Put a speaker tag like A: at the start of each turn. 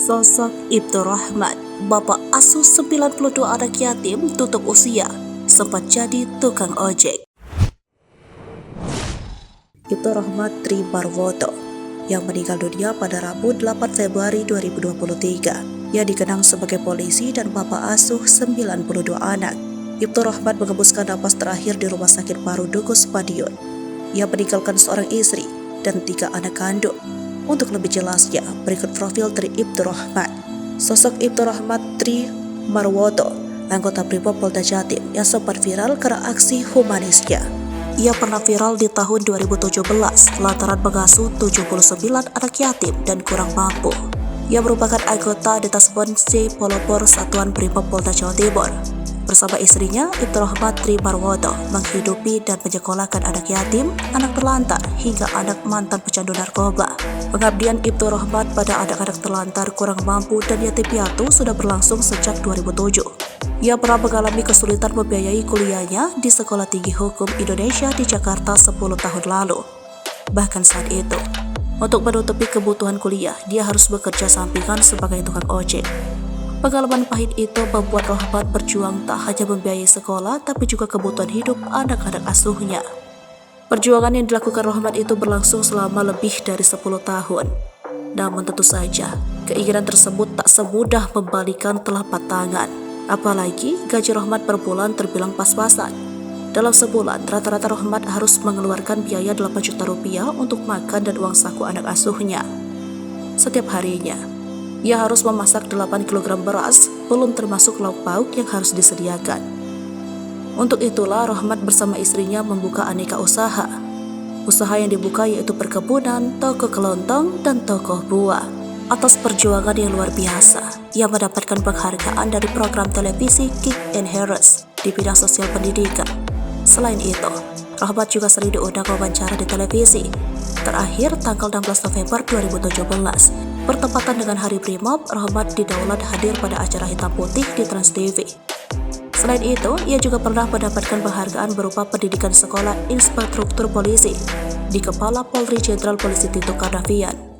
A: Sosok Ibtu Rahmat, bapak asuh 92 anak yatim tutup usia, sempat jadi tukang ojek. Ibtu Rahmat Tri Marwoto yang meninggal dunia pada Rabu 8 Februari 2023, yang dikenang sebagai polisi dan bapak asuh 92 anak. Ibtu Rahmat mengembuskan napas terakhir di Rumah Sakit Paru Dukus Madiun. Ia meninggalkan seorang istri dan 3 anak kandung. Untuk lebih jelasnya, berikut profil Tri Ibtu Rahmat. Sosok Ibtu Rahmat Tri Marwoto, anggota Brimob Polda Jatim yang sempat viral karena aksi humanisnya. Ia pernah viral di tahun 2017 lantaran mengasuh 79 anak yatim dan kurang mampu. Ia merupakan anggota Detasmen C Pelopor Satuan Brimob Polda Jawa Timur. Bersama istrinya, Ibtu Rahmat Tri Marwoto menghidupi dan menyekolahkan anak yatim, anak terlantar, hingga anak mantan pecandu narkoba. Pengabdian Ibtu Rahmat pada anak-anak terlantar, kurang mampu, dan yatim piatu sudah berlangsung sejak 2007. Ia pernah mengalami kesulitan membiayai kuliahnya di Sekolah Tinggi Hukum Indonesia di Jakarta 10 tahun lalu. Bahkan saat itu, untuk menutupi kebutuhan kuliah, dia harus bekerja sampingan sebagai tukang ojek. Pengalaman pahit itu membuat Rahmat berjuang tak hanya membiayai sekolah, tapi juga kebutuhan hidup anak-anak asuhnya. Perjuangan yang dilakukan Rahmat itu berlangsung selama lebih dari 10 tahun. Namun tentu saja, keinginan tersebut tak semudah membalikan telapak tangan. Apalagi gaji Rahmat per bulan terbilang pas-pasan. Dalam sebulan, rata-rata Rahmat harus mengeluarkan biaya 8 juta rupiah untuk makan dan uang saku anak asuhnya. Setiap harinya, ia harus memasak 8 kg beras, belum termasuk lauk pauk yang harus disediakan. Untuk itulah Rahmat bersama istrinya membuka aneka usaha. Usaha yang dibuka yaitu perkebunan, toko kelontong, dan toko buah. Atas perjuangan yang luar biasa, ia mendapatkan penghargaan dari program televisi Kick and Harris di bidang sosial pendidikan. Selain itu, Rahmat juga sering diundang wawancara di televisi. Terakhir tanggal 16 November 2017, bertepatan dengan Hari Brimob, Rahmat didaulat hadir pada acara hitam putih di Trans TV. Selain itu, ia juga pernah mendapatkan penghargaan berupa pendidikan sekolah inspektur polisi di Kepala Polri Jenderal Polisi Tito Karnavian.